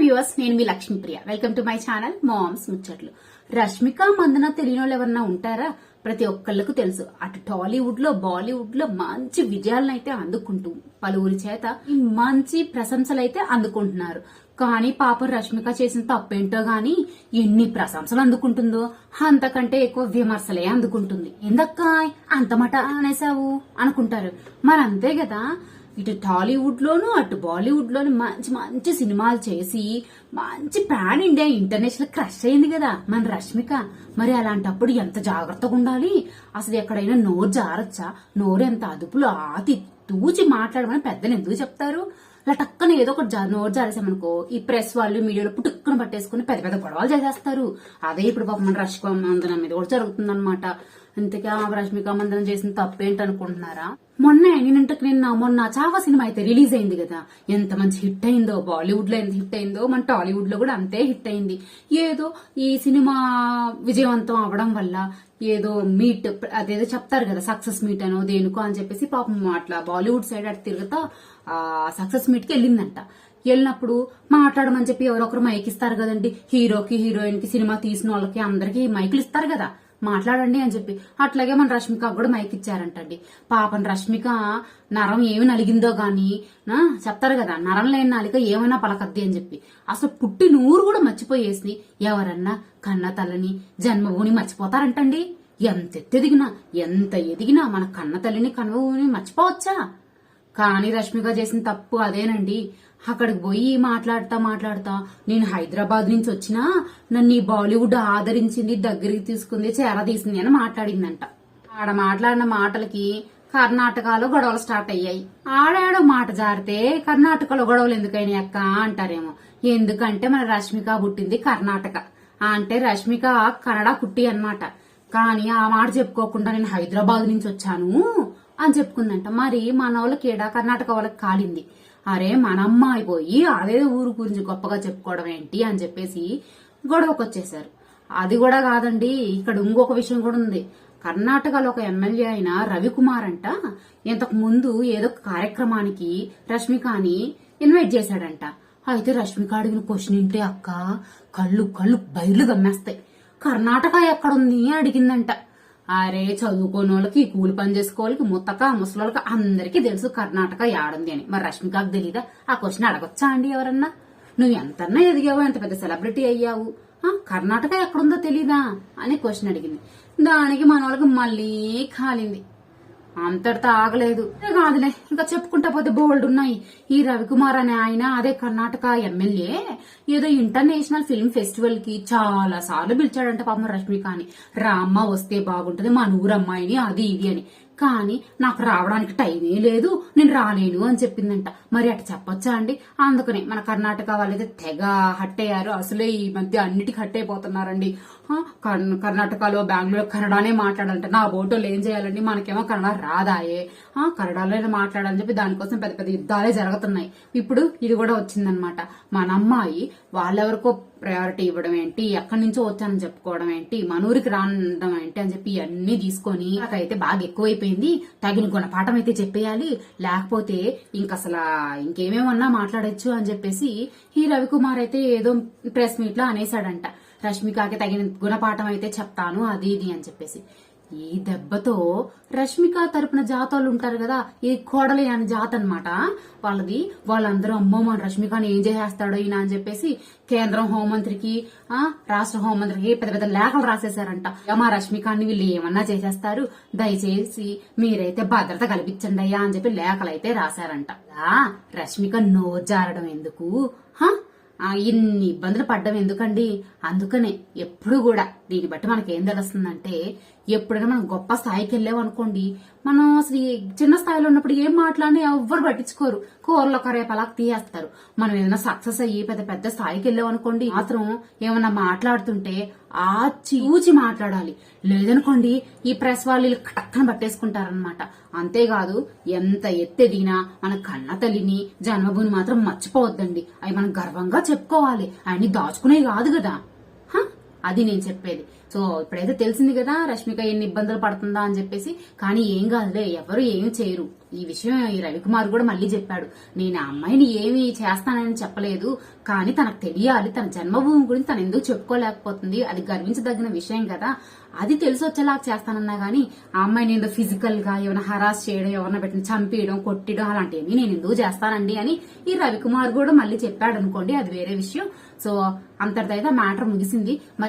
Viewers, నేను మీ Lakshmipriya. Welcome to my channel moms ముచ్చట్లు. రష్మిక మందన తెలియని వాళ్ళు ఎవరన్నా ఉంటారా? ప్రతి ఒక్కళ్ళకు తెలుసు. అటు టాలీవుడ్ లో బాలీవుడ్ లో మంచి విజయాలను అయితే అందుకుంటూ పలువురి చేత మంచి ప్రశంసలు అయితే అందుకుంటున్నారు. కానీ పాపం రష్మిక చేసిన తప్పేంటో గాని ఎన్ని ప్రశంసలు అందుకుంటుందో అంతకంటే ఎక్కువ విమర్శలే అందుకుంటుంది. ఎందుక్క అంత మాట అనేసావు అనుకుంటారు. మరి అంతే కదా, ఇటు టాలీవుడ్ లోను అటు బాలీవుడ్ లోను మంచి మంచి సినిమాలు చేసి మంచి పాన్ ఇండియా ఇంటర్నేషనల్ క్రష్ అయింది కదా మన రష్మిక. మరి అలాంటప్పుడు ఎంత జాగ్రత్తగా ఉండాలి? అసలు ఎక్కడైనా నోరు జారొచ్చా? నోరు ఎంత అదుపులో ఆతి తూచి మాట్లాడమని పెద్దలు ఎందుకు చెప్తారు? లటక్కన ఏదో ఒకటి నోరు జారేసామనుకో ఈ ప్రెస్ వాళ్ళు మీడియాలో పుట్టుక్కును పట్టేసుకుని పెద్ద పెద్ద గొడవలు చేసేస్తారు. అదే ఇప్పుడు పాపం మన రష్మిక మందన మీద కూడా జరుగుతుందన్నమాట. ఇంతకీ రష్మిక మందన చేసిన తప్పేంటనుకుంటున్నారా? మొన్న చావా సినిమా అయితే రిలీజ్ అయింది కదా, ఎంత మంచి హిట్ అయిందో. బాలీవుడ్ లో ఎంత హిట్ అయిందో మన టాలీవుడ్ లో కూడా అంతే హిట్ అయింది. ఏదో ఈ సినిమా విజయవంతం అవడం వల్ల ఏదో మీట్ అదేదో చెప్తారు కదా, సక్సెస్ మీట్ అనో దేనికో అని చెప్పేసి పాపం అట్లా బాలీవుడ్ సైడ్ అటు తిరుగుతా సక్సెస్ మీట్ కి వెళ్ళిందంట. వెళ్ళినప్పుడు మాట్లాడమని చెప్పి ఎవరొకరు మైక్ ఇస్తారు కదండి, హీరోకి హీరోయిన్ కి సినిమా తీసిన వాళ్ళకి అందరికి మైకులు ఇస్తారు కదా, మాట్లాడండి అని చెప్పి. అట్లాగే మన రష్మిక కూడా మైక్ ఇచ్చారంటండి. పాపం రష్మిక నరం ఏమి నలిగిందో గాని చెప్తారు కదా, నరం లేని నాలిక ఏమైనా పలకద్ది అని చెప్పి. అసలు పుట్టి నూరు కూడా మర్చిపోయేసి ఎవరన్నా కన్న తల్లిని జన్మభూని మర్చిపోతారంటండి. ఎంత ఎదిగినా మన కన్న తల్లిని కన్మభూని మర్చిపోవచ్చా? కానీ రష్మిక చేసిన తప్పు అదేనండి. అక్కడికి పోయి మాట్లాడుతా నేను హైదరాబాద్ నుంచి వచ్చినా నన్ను ఈ బాలీవుడ్ ఆదరించింది, దగ్గరికి తీసుకుంది, చేరదీసింది అని మాట్లాడిందంట. ఆడ మాట్లాడిన మాటలకి కర్ణాటకలో గొడవలు స్టార్ట్ అయ్యాయి. ఆడాడో మాట జారితే కర్ణాటకలో గొడవలు ఎందుకైనా అక్క అంటారేమో. ఎందుకంటే మన రష్మిక పుట్టింది కర్ణాటక, అంటే రష్మిక కన్నడ కుట్టి అన్నమాట. కానీ ఆ మాట చెప్పుకోకుండా నేను హైదరాబాద్ నుంచి వచ్చాను అని చెప్పుకుందంట. మరి మన వాళ్ళకి ఏడా కర్ణాటక వాళ్ళకి కాలింది. అరే మన అమ్మాయి పోయి అదే ఊరు గురించి గొప్పగా చెప్పుకోవడం ఏంటి అని చెప్పేసి గొడవకొచ్చేశారు. అది కూడా కాదండి, ఇక్కడ ఇంకొక విషయం కూడా ఉంది. కర్ణాటకలో ఒక ఎమ్మెల్యే అయిన రవికుమార్ అంట ఇంతకు ముందు ఏదో కార్యక్రమానికి రష్మికని ఇన్వైట్ చేశాడంట. అయితే రష్మిక అడిగిన క్వశ్చన్ ఏంటి అక్క, కళ్ళు బయలు గమ్మేస్తాయి. కర్ణాటక ఎక్కడుంది అడిగిందంట. అరే చదువుకోని వాళ్ళకి, కూలి పని చేసుకోవాలి, ముసలోళ్ళకి అందరికీ తెలుసు కర్ణాటక యాడుంది అని. మరి రష్మికకు తెలీదా? ఆ క్వశ్చన్ అడగొచ్చా అండి ఎవరన్నా? నువ్వు ఎంతన్నా ఎదిగావు, ఎంత పెద్ద సెలబ్రిటీ అయ్యావు, కర్ణాటక ఎక్కడుందో తెలీదా అని క్వశ్చన్ అడిగింది. దానికి మన వాళ్ళకి మళ్ళీ కాలింది. అంతటితో ఆగలేదు. కాదులే, ఇంకా చెప్పుకుంటా పోతే బోల్డ్ ఉన్నాయి. ఈ రవికుమార్ అనే ఆయన అదే కర్ణాటక ఎమ్మెల్యే ఏదో ఇంటర్నేషనల్ ఫిల్మ్ ఫెస్టివల్ కి చాలా సార్లు పిలిచాడంట పాపం రష్మికని. రామ్మ వస్తే బాగుంటది మన ఊరమ్మాయిని అది ఇది అని. కానీ నాకు రావడానికి టైమే లేదు, నేను రాలేను అని చెప్పిందంట. మరి అటు చెప్పొచ్చా అండి? అందుకనే మన కర్ణాటక వాళ్ళైతే తెగ హట్టయ్యారు. అసలే ఈ మధ్య అన్నిటికీ హట్టయిపోతున్నారండి. కర్ణాటకలో బెంగళూరు కన్నడనే మాట్లాడాలంటే నా బోటోళ్ళు ఏం చేయాలండి? మనకేమో కన్నడ రాదాయే, కన్నడలోనే మాట్లాడాలని చెప్పి దానికోసం పెద్ద పెద్ద యుద్ధాలే జరుగుతున్నాయి. ఇప్పుడు ఇది కూడా వచ్చిందనమాట. మన అమ్మాయి వాళ్ళెవరికో ప్రయారిటీ ఇవ్వడం ఏంటి, ఎక్కడి నుంచో వచ్చానని చెప్పుకోవడం ఏంటి, మనూరికి రావడం ఏంటి అని చెప్పి అన్ని తీసుకొని నాకైతే బాగా ఎక్కువైపోయింది. తగిన గుణపాఠం అయితే చెప్పేయాలి, లేకపోతే ఇంకసలు ఇంకేమేమన్నా మాట్లాడొచ్చు అని చెప్పేసి ఈ రవికుమార్ అయితే ఏదో ప్రెస్ మీట్ లో అనేసాడంట. రష్మికకి తగిన గుణపాఠం అయితే చెప్తాను అది ఇది అని చెప్పేసి. ఈ దెబ్బతో రష్మిక తరపున జాతోళ్ళు ఉంటారు కదా, ఈ కోడలి అని జాత అనమాట వాళ్ళది. వాళ్ళందరూ అమ్మో మన రష్మికని ఏం చేసేస్తాడో ఈయన అని చెప్పేసి కేంద్రం హోంమంత్రికి, రాష్ట్ర హోంమంత్రికి పెద్ద పెద్ద లేఖలు రాసేశారంట. మా రష్మికాన్ని వీళ్ళు ఏమన్నా చేసేస్తారు, దయచేసి మీరైతే భద్రత కల్పించండి అయ్యా అని చెప్పి లేఖలు అయితే రాశారంట. రష్మిక నోరు జారడం ఎందుకు, ఇన్ని ఇబ్బందులు పడ్డం ఎందుకండి? అందుకనే ఎప్పుడు కూడా దీన్ని బట్టి మనకేం తెలుస్తుందంటే, ఎప్పుడైనా మనం గొప్ప స్థాయికి వెళ్ళాం అనుకోండి, మనం అసలు చిన్న స్థాయిలో ఉన్నప్పుడు ఏం మాట్లాడినా ఎవ్వరు పట్టించుకోరు, కూరలో కరేపలాగా తీయేస్తారు. మనం ఏదైనా సక్సెస్ అయ్యి పెద్ద పెద్ద స్థాయికి వెళ్ళాం అనుకోండి, మాత్రం ఏమన్నా మాట్లాడుతుంటే చూచి మాట్లాడాలి. లేదనుకోండి ఈ ప్రెస్ వాళ్ళు కట్టక్కన పట్టేసుకుంటారనమాట. అంతేకాదు ఎంత ఎత్తెదిగినా మన కన్న తల్లిని జన్మభూమి మాత్రం మర్చిపోవద్దండి. అవి మనం గర్వంగా చెప్పుకోవాలి, ఆయన్ని దాచుకునేవి కాదు కదా. అది నేను చెప్పేది. సో ఇప్పుడైతే తెలిసింది కదా రష్మిక ఎన్ని ఇబ్బందులు పడుతుందా అని చెప్పేసి. కానీ ఏం కాదులే, ఎవరు ఏమి చేయరు. ఈ విషయం ఈ రవికుమార్ కూడా మళ్ళీ చెప్పాడు. నేను ఆ అమ్మాయిని ఏమి చేస్తానని చెప్పలేదు, కానీ తనకు తెలియాలి, తన జన్మభూమి గురించి తను ఎందుకు చెప్పుకోలేకపోతుంది, అది గర్వించదగిన విషయం కదా, అది తెలిసి వచ్చేలాగా చేస్తానన్నా గానీ ఆ అమ్మాయిని ఏదో ఫిజికల్ గా ఏమైనా హరాస్ చేయడం, ఎవరైనా పెట్టిన చంపేయడం, కొట్టడం అలాంటివి నేను ఎందుకు చేస్తానండి అని ఈ రవికుమార్ కూడా మళ్ళీ చెప్పాడు అనుకోండి, అది వేరే విషయం. సో అంతటిదైతే మ్యాటర్ ముగిసింది. మరి